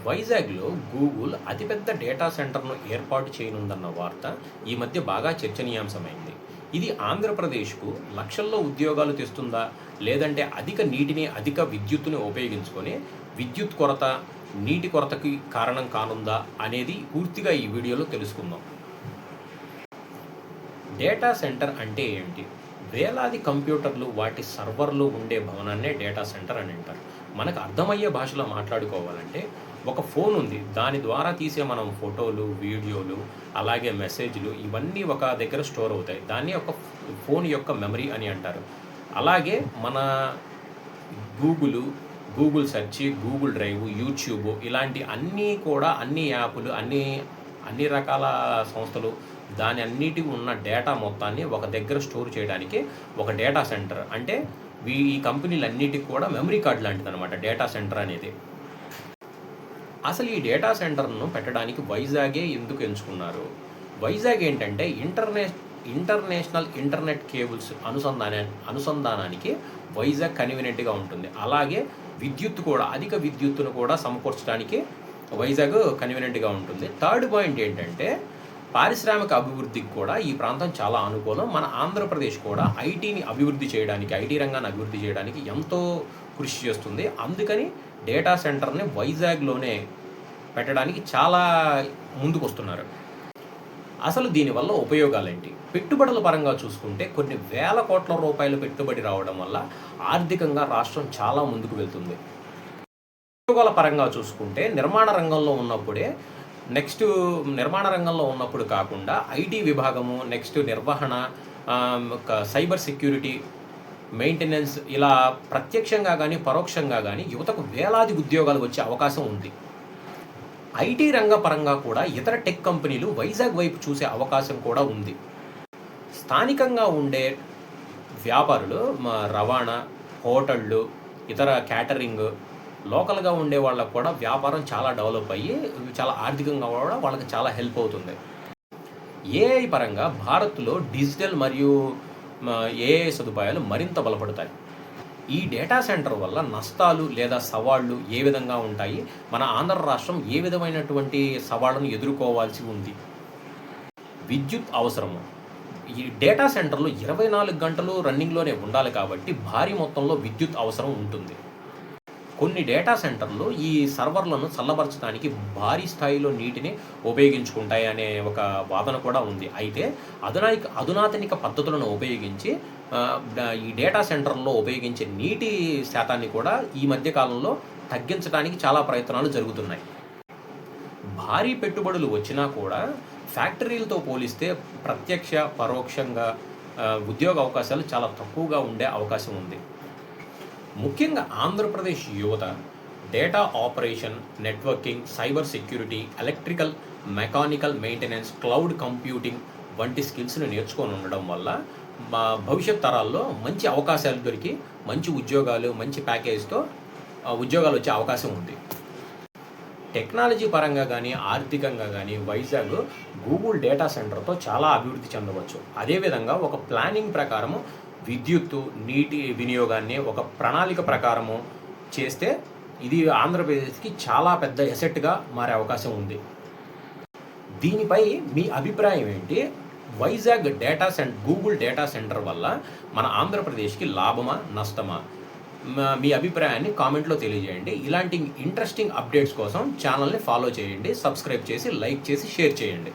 వైజాగ్లో గూగుల్ అతిపెద్ద డేటా సెంటర్ను ఏర్పాటు చేయనుందన్న వార్త ఈ మధ్య బాగా చర్చనీయాంశమైంది. ఇది ఆంధ్రప్రదేశ్కు లక్షల్లో ఉద్యోగాలు తెస్తుందా, లేదంటే అధిక నీటిని అధిక విద్యుత్తుని ఉపయోగించుకొని విద్యుత్ కొరత, నీటి కొరతకి కారణం కానుందా అనేది పూర్తిగా ఈ వీడియోలో తెలుసుకుందాం. డేటా సెంటర్ అంటే ఏంటి? వేలాది కంప్యూటర్లు, వాటి సర్వర్లు ఉండే భవనాన్నే డేటా సెంటర్ అని అంటారు. మనకు అర్థమయ్యే భాషలో మాట్లాడుకోవాలంటే ఒక ఫోన్ ఉంది, దాని ద్వారా తీసే మనం ఫోటోలు, వీడియోలు, అలాగే మెసేజ్లు ఇవన్నీ ఒక దగ్గర స్టోర్ అవుతాయి. దాన్ని ఒక ఫోన్ యొక్క మెమరీ అని అంటారు. అలాగే మన Google search, Google drive, YouTube ఇలాంటి అన్నీ కూడా అన్ని యాప్లు, అన్ని రకాల సంస్థలు దాని అన్నిటి ఉన్న డేటా మొత్తాన్ని ఒక దగ్గర స్టోర్ చేయడానికి ఒక డేటా సెంటర్ అంటే ఈ కంపెనీలన్నిటికి కూడా మెమరీ కార్డ్ లాంటిది అనమాట డేటా సెంటర్ అనేది. అసలు ఈ డేటా సెంటర్ను పెట్టడానికి వైజాగే ఎందుకు ఎంచుకున్నారు? వైజాగ్ ఏంటంటే ఇంటర్నేషనల్ ఇంటర్నెట్ కేబుల్స్ అనుసంధానానికి వైజాగ్ కన్వీనియంట్గా ఉంటుంది. అలాగే అధిక విద్యుత్తును కూడా సమకూర్చడానికి వైజాగ్ కన్వీనియంట్గా ఉంటుంది. థర్డ్ పాయింట్ ఏంటంటే పారిశ్రామిక అభివృద్ధికి కూడా ఈ ప్రాంతం చాలా అనుకూలం. మన ఆంధ్రప్రదేశ్ కూడా ఐటీ రంగాన్ని అభివృద్ధి చేయడానికి ఎంతో కృషి చేస్తుంది. అందుకని డేటా సెంటర్ని వైజాగ్లోనే పెట్టడానికి చాలా ముందుకు వస్తున్నారు. అసలు దీనివల్ల ఉపయోగాలేంటి? పెట్టుబడుల పరంగా చూసుకుంటే కొన్ని వేల కోట్ల రూపాయలు పెట్టుబడి రావడం వల్ల ఆర్థికంగా రాష్ట్రం చాలా ముందుకు వెళ్తుంది. ఉద్యోగాల పరంగా చూసుకుంటే నిర్మాణ రంగంలో ఉన్నప్పుడు కాకుండా ఐటీ విభాగము, నెక్స్ట్ నిర్వహణ, సైబర్ సెక్యూరిటీ, మెయింటెనెన్స్ ఇలా ప్రత్యక్షంగా కానీ పరోక్షంగా కానీ యువతకు వేలాది ఉద్యోగాలు వచ్చే అవకాశం ఉంది. ఐటీ రంగ పరంగా కూడా ఇతర టెక్ కంపెనీలు వైజాగ్ వైపు చూసే అవకాశం కూడా ఉంది. స్థానికంగా ఉండే వ్యాపారులు, రవాణా, హోటళ్ళు, ఇతర క్యాటరింగ్, లోకల్గా ఉండే వాళ్ళకు కూడా వ్యాపారం చాలా డెవలప్ అయ్యి చాలా ఆర్థికంగా కూడా వాళ్ళకి చాలా హెల్ప్ అవుతుంది. ఏఐ పరంగా భారత్లో డిజిటల్ మరియు ఏఐ సదుపాయాలు మరింత బలపడతాయి. ఈ డేటా సెంటర్ వల్ల నష్టాలు లేదా సవాళ్లు ఏ విధంగా ఉంటాయి, మన ఆంధ్ర రాష్ట్రం ఏ విధమైనటువంటి సవాళ్లను ఎదుర్కోవాల్సి ఉంది? విద్యుత్ అవసరము. ఈ డేటా సెంటర్లు 24 గంటలు రన్నింగ్లోనే ఉండాలి కాబట్టి భారీ మొత్తంలో విద్యుత్ అవసరం ఉంటుంది. కొన్ని డేటా సెంటర్లు ఈ సర్వర్లను చల్లబరచడానికి భారీ స్థాయిలో నీటిని ఉపయోగించుకుంటాయి అనే ఒక వాదన కూడా ఉంది. అయితే అధునాతనిక పద్ధతులను ఉపయోగించి ఈ డేటా సెంటర్లో ఉపయోగించే నీటి శాతాన్ని కూడా ఈ మధ్య కాలంలో తగ్గించడానికి చాలా ప్రయత్నాలు జరుగుతున్నాయి. భారీ పెట్టుబడులు వచ్చినా కూడా ఫ్యాక్టరీలతో పోలిస్తే ప్రత్యక్ష పరోక్షంగా ఉద్యోగ అవకాశాలు చాలా తక్కువగా ఉండే అవకాశం ఉంది. ముఖ్యంగా ఆంధ్రప్రదేశ్ యువత data operation, networking, cyber security, electrical, mechanical maintenance, cloud computing వంటి స్కిల్స్ను నేర్చుకొని ఉండడం వల్ల భవిష్యత్ తరాల్లో మంచి అవకాశాలు దొరికి మంచి ఉద్యోగాలు, మంచి ప్యాకేజ్తో ఉద్యోగాలు వచ్చే అవకాశం ఉంది. టెక్నాలజీ పరంగా కానీ ఆర్థికంగా కానీ వైజాగ్ గూగుల్ డేటా సెంటర్తో చాలా అభివృద్ధి చెందవచ్చు. అదేవిధంగా ఒక ప్లానింగ్ ప్రకారము విద్యుత్తు, నీటి వినియోగాన్ని ఒక ప్రణాళిక ప్రకారము చేస్తే ఇది ఆంధ్రప్రదేశ్కి చాలా పెద్ద ఎసెట్గా మారే అవకాశం ఉంది. దీనిపై మీ అభిప్రాయం ఏంటి? వైజాగ్ గూగుల్ డేటా సెంటర్ వల్ల మన ఆంధ్రప్రదేశ్కి లాభమా, నష్టమా? మీ అభిప్రాయాన్ని కామెంట్లో తెలియజేయండి. ఇలాంటి ఇంట్రెస్టింగ్ అప్డేట్స్ కోసం ఛానల్ని ఫాలో చేయండి, సబ్స్క్రైబ్ చేసి, లైక్ చేసి, షేర్ చేయండి.